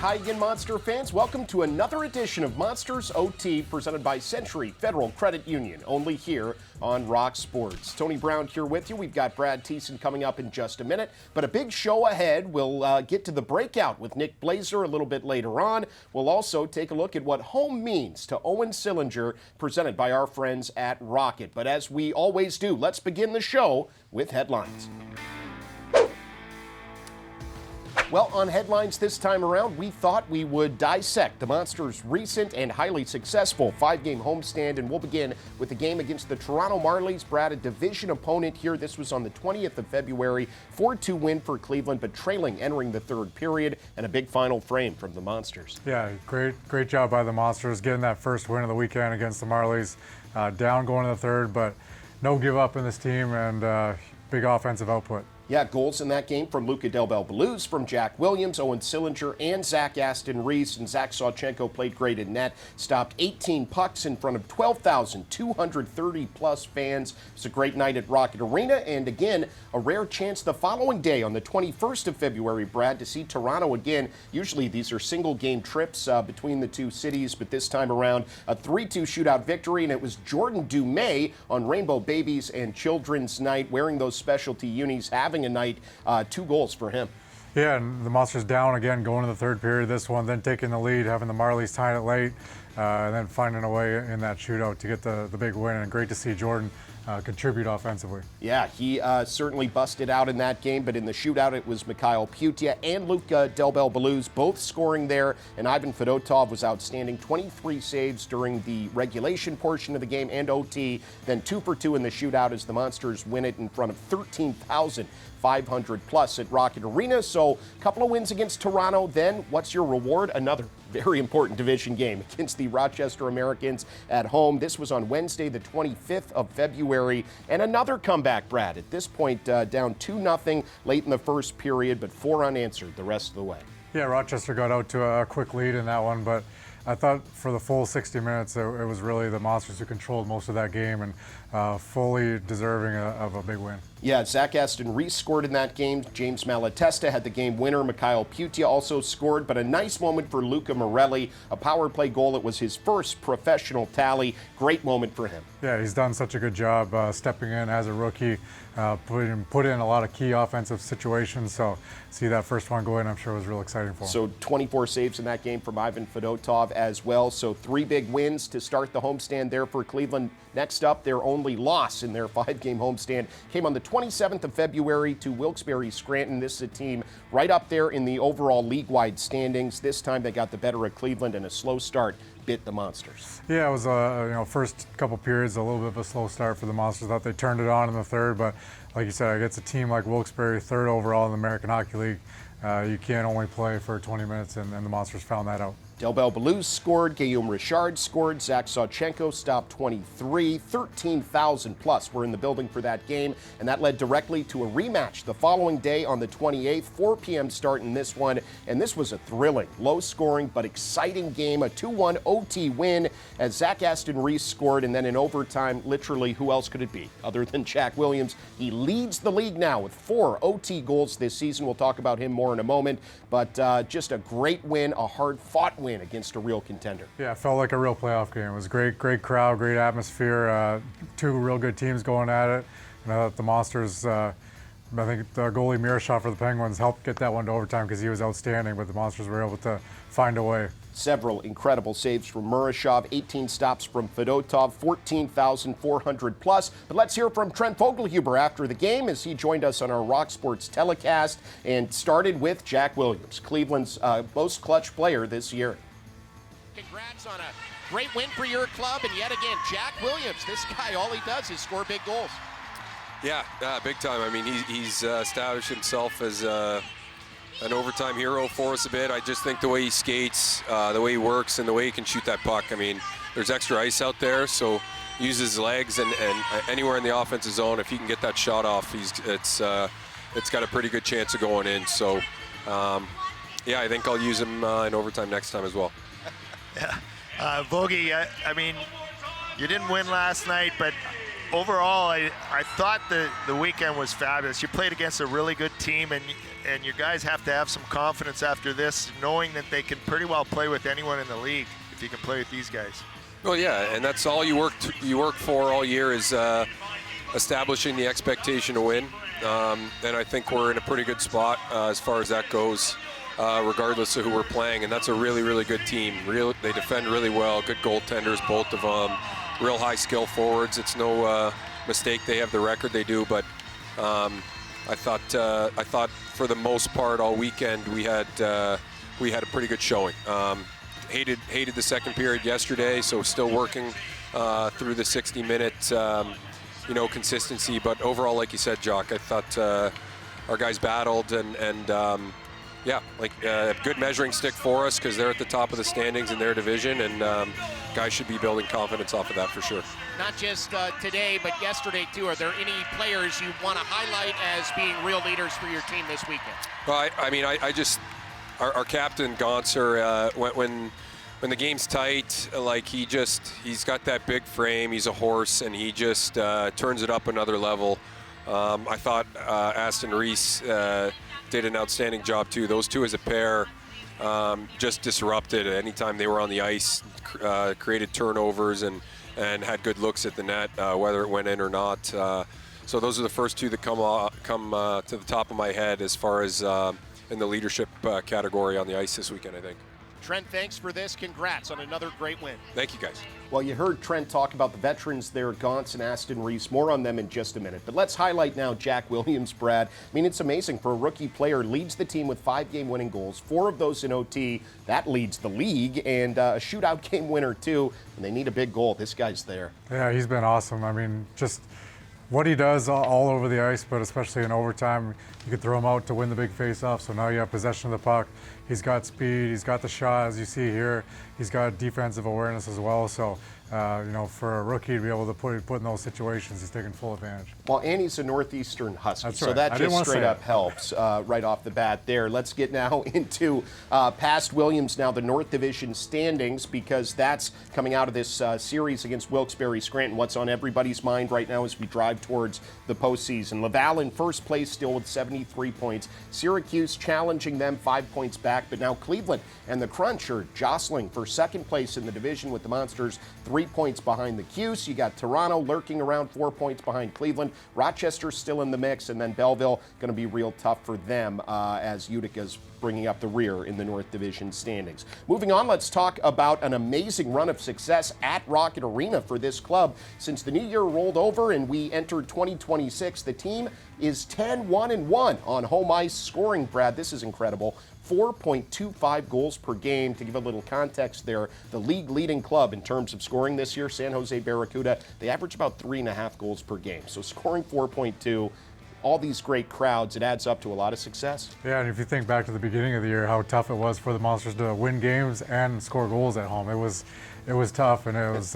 Hi again, Monster fans. Welcome to another edition of Monsters OT presented by Century Federal Credit Union, only here on Rock Sports. Tony Brown here with you. We've got Brad Thiessen coming up in just a minute, but a big show ahead. We'll get to the breakout with Nick Blazer a little bit later on. We'll also take a look at what home means to Owen Sillinger, presented by our friends at Rocket. But as we always do, let's begin the show with headlines. Well, on headlines this time around, we thought we would dissect the Monsters' recent and highly successful five-game homestand, and we'll begin with the game against the Toronto Marlies. Brad, a division opponent here. This was on the 20th of February. 4-2 win for Cleveland, but trailing entering the third period, and a big final frame from the Monsters. Yeah, great job by the Monsters getting that first win of the weekend against the Marlies. Down going to the third, but no give up in this team, and big offensive output. Yeah, goals in that game from Luca Del Bel-Belluz, from Jack Williams, Owen Sillinger, and Zach Aston Reese. And Zach Sawchenko played great in net. Stopped 18 pucks in front of 12,230-plus fans. It's a great night at Rocket Arena. And again, a rare chance the following day on the 21st of February, Brad, to see Toronto again. Usually these are single-game trips between the two cities, but this time around, a 3-2 shootout victory. And it was Jordan Dumais on Rainbow Babies and Children's Night, wearing those specialty unis, having a night, 2 goals for him. Yeah, and the Monsters down again going to the third period this one, then taking the lead, having the Marlies tying it late, and then finding a way in that shootout to get the big win. And great to see Jordan contribute offensively. Yeah, he certainly busted out in that game, but in the shootout it was Mikhail Putia and Luca Del Bel-Belluz both scoring there, and Ivan Fedotov was outstanding. 23 saves during the regulation portion of the game and OT, then 2 for 2 in the shootout as the Monsters win it in front of 13,500 plus at Rocket Arena. So a couple of wins against Toronto. Then what's your reward? Another very important division game against the Rochester Americans at home. This was on Wednesday, the 25th of February. And another comeback, Brad. At this point, down 2-0 late in the first period, but 4 unanswered the rest of the way. Yeah, Rochester got out to a quick lead in that one, but I thought for the full 60 minutes, it was really the Monsters who controlled most of that game and fully deserving of a big win. Yeah, Zach Aston Reese scored in that game. James Malatesta had the game winner. Mikhail Putia also scored, but a nice moment for Luca Morelli. A power play goal. It was his first professional tally. Great moment for him. Yeah, he's done such a good job stepping in as a rookie, put in a lot of key offensive situations. So see that first one go in, I'm sure was real exciting for him. So 24 saves in that game from Ivan Fedotov as well. So 3 big wins to start the homestand there for Cleveland. Next up, their only loss in their 5-game homestand came on the 27th of February to Wilkes-Barre Scranton. This is a team right up there in the overall league-wide standings. This time they got the better of Cleveland, and a slow start bit the Monsters. Yeah, it was first couple periods, a little bit of a slow start for the Monsters. Thought they turned it on in the third, but like you said, against a team like Wilkes-Barre, third overall in the American Hockey League, you can't only play for 20 minutes, and the Monsters found that out. Del Bel-Belluz scored, Guillaume Richard scored, Zach Sawchenko stopped 23, 13,000 plus were in the building for that game, and that led directly to a rematch the following day on the 28th, 4 p.m. start in this one, and this was a thrilling, low-scoring but exciting game, a 2-1 OT win as Zach Aston Reese scored, and then in overtime, literally, who else could it be other than Jack Williams? He leads the league now with 4 OT goals this season. We'll talk about him more in a moment, but just a great win, a hard-fought win against a real contender. Yeah, it felt like a real playoff game. It was great crowd, great atmosphere, 2 real good teams going at it. And the Monsters, I think the goalie Miroshov for the Penguins helped get that one to overtime because he was outstanding, but the Monsters were able to find a way. Several incredible saves from Miroshov, 18 stops from Fedotov, 14,400 plus. But let's hear from Trent Vogelhuber after the game as he joined us on our Rock Sports telecast and started with Jack Williams, Cleveland's most clutch player this year. Congrats on a great win for your club, and yet again, Jack Williams, this guy, all he does is score big goals. Yeah, big time. I mean, he's established himself as an overtime hero for us a bit. I just think the way he skates, the way he works, and the way he can shoot that puck. I mean, there's extra ice out there, so he uses his legs, and anywhere in the offensive zone, if he can get that shot off, it's got a pretty good chance of going in. So, yeah, I think I'll use him in overtime next time as well. Yeah, Vogie, I mean, you didn't win last night, but overall, I thought the weekend was fabulous. You played against a really good team, and you guys have to have some confidence after this, knowing that they can pretty well play with anyone in the league if you can play with these guys. Well, yeah, and that's all you work for all year is establishing the expectation to win. And I think we're in a pretty good spot as far as that goes, regardless of who we're playing. And that's a really, really good team. They defend really well. Good goaltenders, both of them. Real high skill forwards. It's no mistake they have the record they do. But I thought for the most part all weekend we had a pretty good showing. Hated the second period yesterday, so still working through the 60-minute. Consistency, but overall, like you said, Jock, I thought our guys battled and a good measuring stick for us because they're at the top of the standings in their division, and guys should be building confidence off of that for sure. Not just today, but yesterday too. Are there any players you want to highlight as being real leaders for your team this weekend? Well, I just our captain Gonser when the game's tight, like he's got that big frame, he's a horse, and he just turns it up another level. I thought Aston Reese did an outstanding job too. Those two as a pair just disrupted anytime they were on the ice, created turnovers and had good looks at the net, whether it went in or not. So those are the first two that come to the top of my head as far as in the leadership category on the ice this weekend, I think. Trent, thanks for this. Congrats on another great win. Thank you, guys. Well, you heard Trent talk about the veterans there, Gaunce and Aston Reese. More on them in just a minute. But let's highlight now Jack Williams, Brad. I mean, it's amazing for a rookie player. Leads the team with 5 game-winning goals, 4 of those in OT. That leads the league, and a shootout game winner, too. And they need a big goal. This guy's there. Yeah, he's been awesome. I mean, just what he does all over the ice, but especially in overtime, you could throw him out to win the big face-off. So now you have possession of the puck. He's got speed. He's got the shot, as you see here. He's got defensive awareness as well. So, for a rookie to be able to put in those situations, he's taking full advantage. Well, and he's a Northeastern Husky, That's so right. that I didn't just wanna straight say up it. helps right off the bat there. Let's get now into past Williams now, the North Division standings, because that's coming out of this series against Wilkes-Barre Scranton. What's on everybody's mind right now as we drive towards the postseason. Laval in first place still with 73 points. Syracuse challenging them 5 points back, but now Cleveland and the Crunch are jostling for second place in the division with the Monsters 3 points behind the Cuse. You got Toronto lurking around 4 points behind Cleveland. Rochester still in the mix, and then Belleville going to be real tough for them as Utica's bringing up the rear in the North Division standings. Moving on, let's talk about an amazing run of success at Rocket Arena for this club. Since the new year rolled over and we entered 2026, the team is 10-1-1 on home ice scoring, Brad. This is incredible. 4.25 goals per game. To give a little context there, the league leading club in terms of scoring this year, San Jose Barracuda, they average about 3.5 goals per game. So scoring 4.2, all these great crowds, it adds up to a lot of success. Yeah, and if you think back to the beginning of the year, how tough it was for the Monsters to win games and score goals at home. It was tough, and it was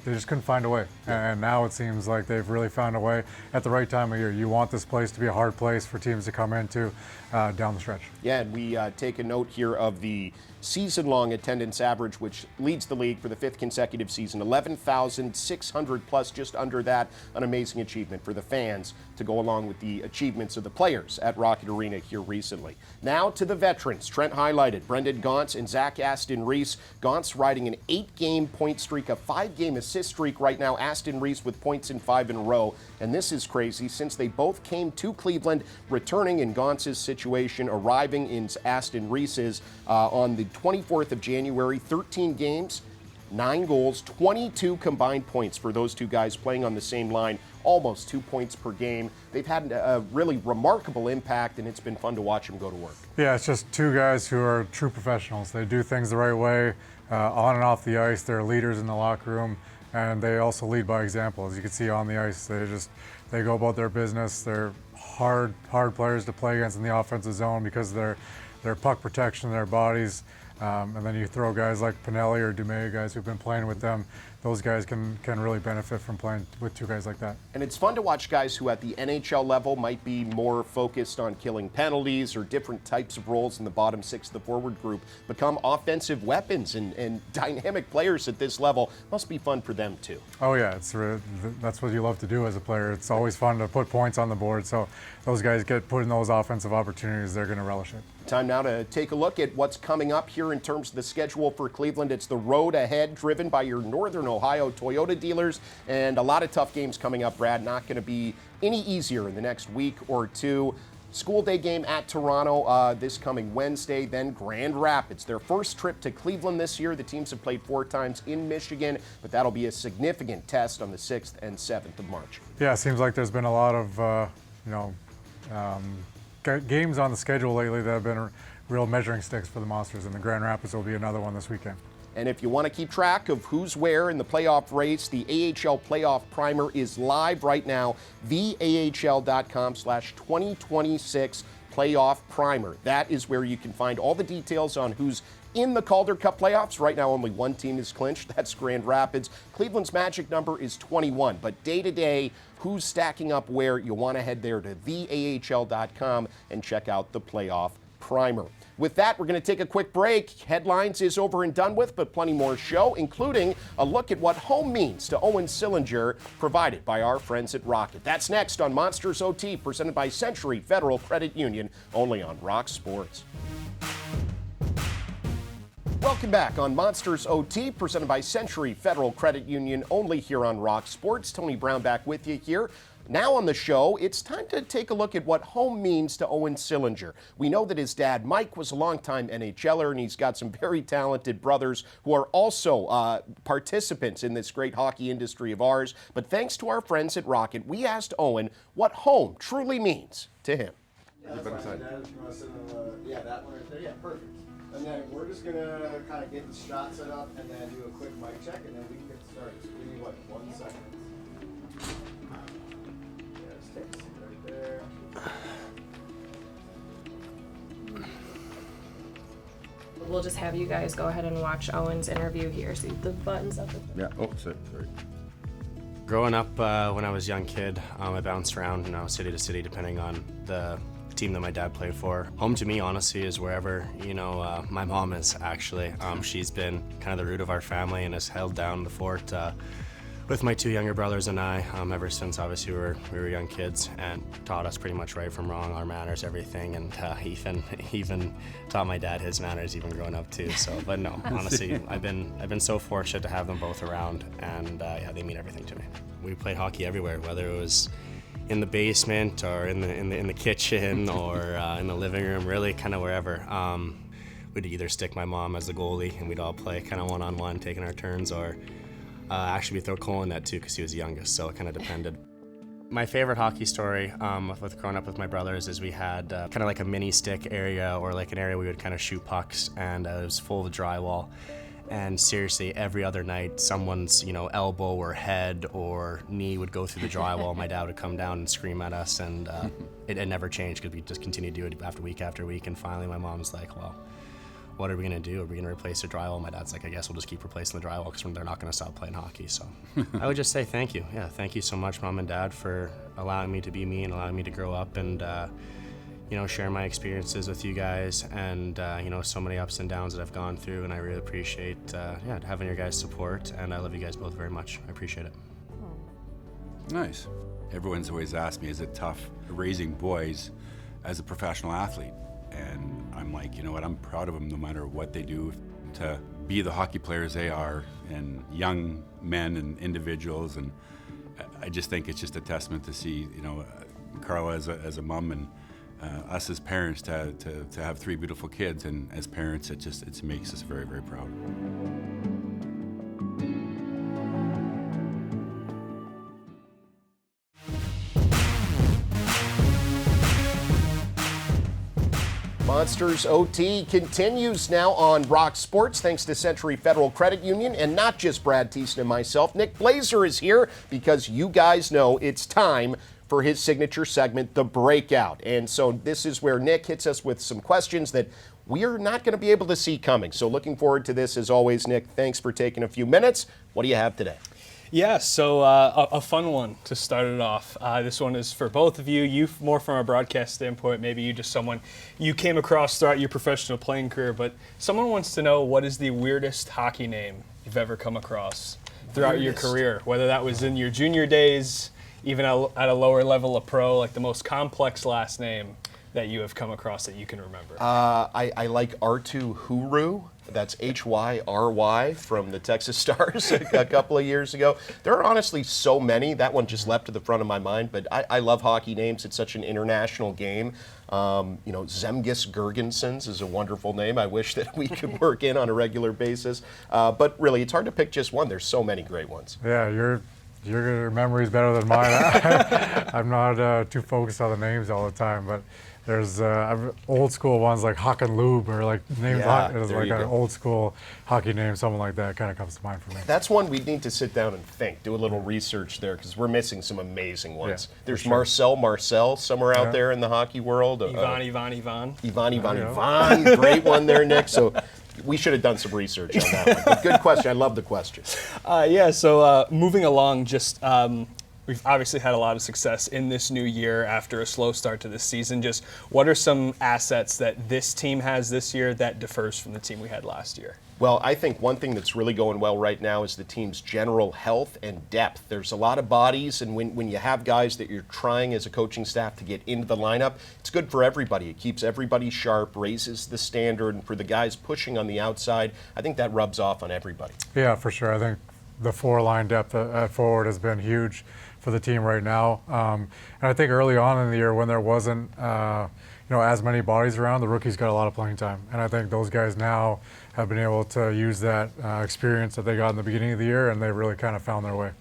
they just couldn't find a way. And now it seems like they've really found a way at the right time of year. You want this place to be a hard place for teams to come into down the stretch. Yeah, and we take a note here of the season-long attendance average, which leads the league for the 5th consecutive season. 11,600 plus, just under that. An amazing achievement for the fans to go along with the achievements of the players at Rocket Arena here recently. Now to the veterans. Trent highlighted Brendan Gaunce and Zach Aston Reese. Gaunce riding an 8-game point streak, a 5-game assist streak right now. Aston Reese with points in 5 in a row. And this is crazy since they both came to Cleveland, returning in Gaunce's situation, arriving in Aston Reese's on the 24th of January. 13 games, 9 goals, 22 combined points for those two guys playing on the same line, almost 2 points per game. They've had a really remarkable impact, and it's been fun to watch them go to work. Yeah, it's just two guys who are true professionals. They do things the right way, on and off the ice. They're leaders in the locker room, and they also lead by example. As you can see on the ice, they go about their business. They're hard players to play against in the offensive zone because they're their puck protection, their bodies. And then you throw guys like Pinelli or Dumais, guys who've been playing with them. Those guys can really benefit from playing with two guys like that. And it's fun to watch guys who at the NHL level might be more focused on killing penalties or different types of roles in the bottom six of the forward group become offensive weapons and dynamic players at this level. Must be fun for them too. Oh yeah, that's what you love to do as a player. It's always fun to put points on the board. So those guys get put in those offensive opportunities, they're going to relish it. Time now to take a look at what's coming up here in terms of the schedule for Cleveland. It's the road ahead, driven by your Northern Ohio Toyota dealers, and a lot of tough games coming up, Brad. Not going to be any easier in the next week or two. School day game at Toronto this coming Wednesday, then Grand Rapids. Their first trip to Cleveland this year. The teams have played 4 times in Michigan, but that'll be a significant test on the 6th and 7th of March. Yeah, it seems like there's been a lot of, games on the schedule lately that have been real measuring sticks for the Monsters, and the Grand Rapids will be another one this weekend. And if you want to keep track of who's where in the playoff race, the AHL Playoff Primer is live right now, theahl.com/2026 Playoff Primer. That is where you can find all the details on who's in the Calder Cup playoffs. Right now, only one team is clinched. That's Grand Rapids. Cleveland's magic number is 21. But day to day, who's stacking up where, you want to head there to theahl.com and check out the playoff primer. With that, we're going to take a quick break. Headlines is over and done with, but plenty more show, including a look at what home means to Owen Sillinger, provided by our friends at Rocket. That's next on Monsters OT, presented by Century Federal Credit Union, only on Rock Sports. Welcome back on Monsters OT, presented by Century Federal Credit Union, only here on Rock Sports. Tony Brown back with you here. Now on the show, it's time to take a look at what home means to Owen Sillinger. We know that his dad, Mike, was a longtime NHLer, and he's got some very talented brothers who are also participants in this great hockey industry of ours. But thanks to our friends at Rocket, we asked Owen what home truly means to him. Yeah, that one right there. Yeah, perfect. And then we're just gonna kind of get the shot set up and then do a quick mic check, and then we can get started. So give me 1 second. Yeah, just take a seat right there. We'll just have you guys go ahead and watch Owen's interview here. See the buttons up. Yeah. Oh, sorry. Growing up, when I was a young kid, I bounced around, city to city, depending on the team that my dad played for. Home to me, honestly, is wherever, my mom is, actually. She's been kind of the root of our family and has held down the fort with my 2 younger brothers and I ever since, obviously, we were young kids, and taught us pretty much right from wrong, our manners, everything, and even taught my dad his manners, even growing up, too. So, but no, honestly, I've been so fortunate to have them both around, and they mean everything to me. We played hockey everywhere, whether it was in the basement or in the kitchen or in the living room, really kind of wherever. We'd either stick my mom as the goalie and we'd all play kind of one-on-one, taking our turns, or actually we'd throw Cole in that too because he was the youngest, so it kind of depended. My favorite hockey story with growing up with my brothers is we had kind of like a mini stick area, or like an area we would kind of shoot pucks, and it was full of drywall. And seriously, every other night, someone's, elbow or head or knee would go through the drywall. My dad would come down and scream at us, and it never changed because we just continued to do it after week. And finally, my mom's like, well, what are we going to do? Are we going to replace the drywall? My dad's like, I guess we'll just keep replacing the drywall because they're not going to stop playing hockey. So I would just say thank you. Yeah, thank you so much, Mom and Dad, for allowing me to be me and allowing me to grow up and share my experiences with you guys, and so many ups and downs that I've gone through, and I really appreciate having your guys' support, and I love you guys both very much. I appreciate it. Nice. Everyone's always asked me, is it tough raising boys as a professional athlete? And I'm like, you know what, I'm proud of them no matter what they do to be the hockey players they are, and young men and individuals, and I just think it's just a testament to see, Carla as a mom, and us as parents to have 3 beautiful kids, and as parents it makes us very, very proud. Monsters OT continues now on Rock Sports, thanks to Century Federal Credit Union, and not just Brad Thiessen and myself. Nick Blazer is here because you guys know it's time for his signature segment, The Breakout. And so this is where Nick hits us with some questions that we are not going to be able to see coming. So looking forward to this as always, Nick. Thanks for taking a few minutes. What do you have today? Yeah, so a fun one to start it off. This one is for both of you. You more from a broadcast standpoint, maybe you just someone you came across throughout your professional playing career, but someone wants to know what is the weirdest hockey name you've ever come across throughout your career, whether that was in your junior days, even at a lower level of pro, like the most complex last name that you have come across that you can remember. I like R2 Huru. That's Hyry from the Texas Stars a couple of years ago. There are honestly so many. That one just leapt to the front of my mind, but I love hockey names. It's such an international game. Zemgus Girgensons is a wonderful name. I wish that we could work in on a regular basis. But really, it's hard to pick just one. There's so many great ones. Yeah, your memory's better than mine. I'm not too focused on the names all the time, but there's old school ones like Hakan Lube or like names like an old school hockey name, something like that kind of comes to mind for me. That's one we need to sit down and think, do a little research there because we're missing some amazing ones. Yeah, there's sure. Marcel somewhere out there in the hockey world. Ivan. Great one there, Nick. So we should have done some research on that one. But good question. I love the question. So moving along, just we've obviously had a lot of success in this new year after a slow start to this season. Just what are some assets that this team has this year that differs from the team we had last year? Well, I think one thing that's really going well right now is the team's general health and depth. There's a lot of bodies, and when you have guys that you're trying as a coaching staff to get into the lineup, it's good for everybody. It keeps everybody sharp, raises the standard, and for the guys pushing on the outside, I think that rubs off on everybody. Yeah, for sure. I think the four-line depth at forward has been huge for the team right now. And I think early on in the year when there wasn't as many bodies around, the rookies got a lot of playing time. And I think those guys now have been able to use that experience that they got in the beginning of the year, and they really kind of found their way.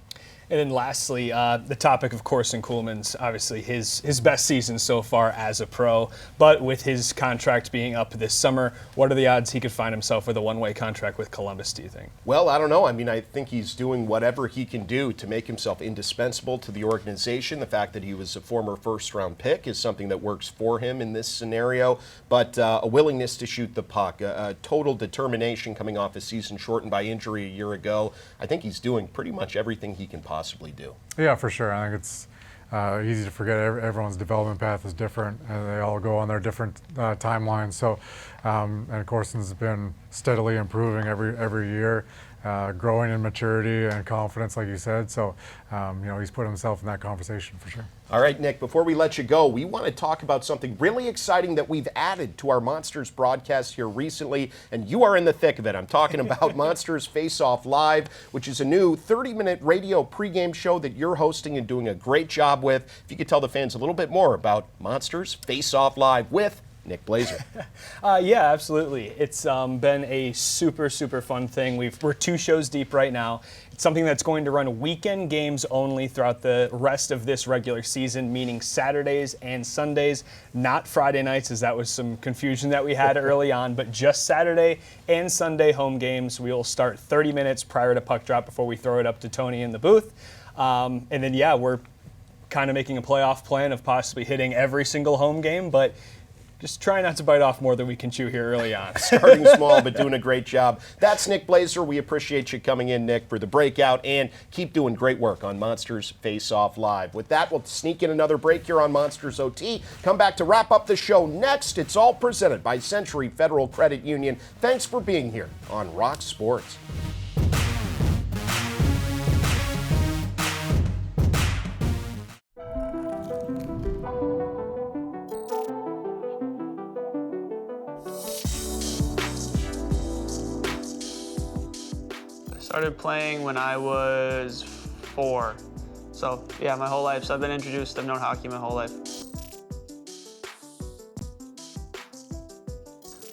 And then lastly, the topic of Corson Kuhlman's obviously his best season so far as a pro, but with his contract being up this summer, what are the odds he could find himself with a one-way contract with Columbus, do you think? Well, I don't know. I mean, I think he's doing whatever he can do to make himself indispensable to the organization. The fact that he was a former first-round pick is something that works for him in this scenario, but a willingness to shoot the puck, a total determination coming off a season shortened by injury a year ago. I think he's doing pretty much everything he can possibly do. Yeah, for sure. I think it's easy to forget everyone's development path is different, and they all go on their different timelines. So, and Corson's been steadily improving every year, growing in maturity and confidence, like you said. So, he's put himself in that conversation for sure. All right, Nick, before we let you go, we want to talk about something really exciting that we've added to our Monsters broadcast here recently, and you are in the thick of it. I'm talking about Monsters Face Off Live, which is a new 30-minute radio pregame show that you're hosting and doing a great job with. If you could tell the fans a little bit more about Monsters Face Off Live with Nick Blazer. Yeah, absolutely. It's been a super, super fun thing. We're 2 shows deep right now. It's something that's going to run weekend games only throughout the rest of this regular season, meaning Saturdays and Sundays, not Friday nights, as that was some confusion that we had early on, but just Saturday and Sunday home games. We will start 30 minutes prior to puck drop before we throw it up to Tony in the booth. And then, we're kind of making a playoff plan of possibly hitting every single home game, but just try not to bite off more than we can chew here early on. Starting small, but doing a great job. That's Nick Blazer. We appreciate you coming in, Nick, for the breakout, and keep doing great work on Monsters Face Off Live. With that, we'll sneak in another break here on Monsters OT. Come back to wrap up the show next. It's all presented by Century Federal Credit Union. Thanks for being here on Rock Sports. Started playing when I was 4. So yeah, my whole life. So I've been introduced, I've known hockey my whole life.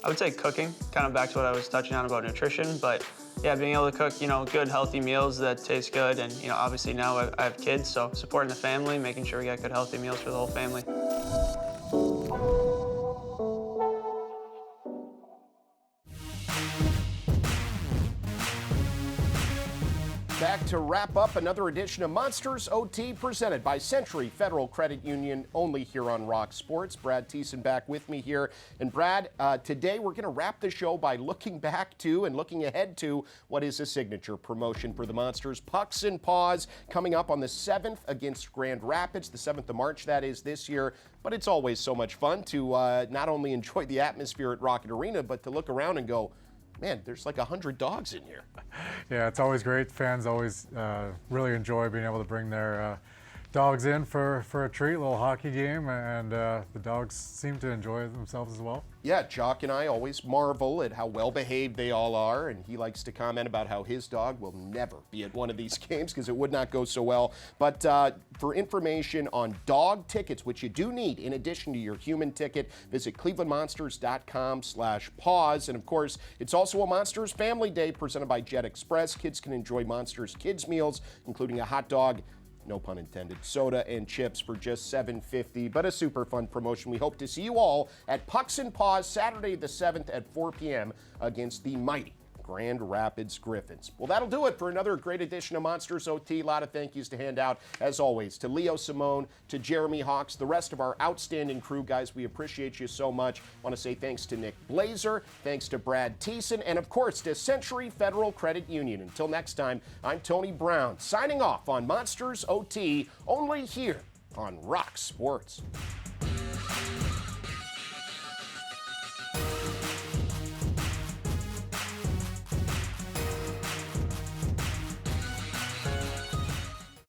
I would say cooking, kind of back to what I was touching on about nutrition, but yeah, being able to cook, good, healthy meals that taste good. And, obviously now I have kids, so supporting the family, making sure we got good, healthy meals for the whole family. Back to wrap up another edition of Monsters OT presented by Century Federal Credit Union, only here on Rock Sports. Brad Thiessen back with me here. And Brad, today we're going to wrap the show by looking back to and looking ahead to what is a signature promotion for the Monsters. Pucks and Paws coming up on the 7th against Grand Rapids, the 7th of March, that is, this year. But it's always so much fun to not only enjoy the atmosphere at Rocket Arena, but to look around and go, man, there's like 100 dogs in here. Yeah, it's always great. Fans always really enjoy being able to bring their dogs in for a treat, a little hockey game, and the dogs seem to enjoy themselves as well. Yeah, Jock and I always marvel at how well-behaved they all are, and he likes to comment about how his dog will never be at one of these games because it would not go so well. But for information on dog tickets, which you do need in addition to your human ticket, visit clevelandmonsters.com/paws. And of course, it's also a Monsters Family Day presented by Jet Express. Kids can enjoy Monsters kids meals, including a hot dog, no pun intended, soda and chips for just $7.50, but a super fun promotion. We hope to see you all at Pucks and Paws Saturday the 7th at 4 p.m. against the mighty Grand Rapids Griffins. Well, that'll do it for another great edition of Monsters OT. A lot of thank yous to hand out, as always, to Leo Simone, to Jeremy Hawks, the rest of our outstanding crew. Guys, we appreciate you so much. Want to say thanks to Nick Blazer, thanks to Brad Thiessen, and of course to Century Federal Credit Union. Until next time, I'm Tony Brown, signing off on Monsters OT, only here on Rock Sports.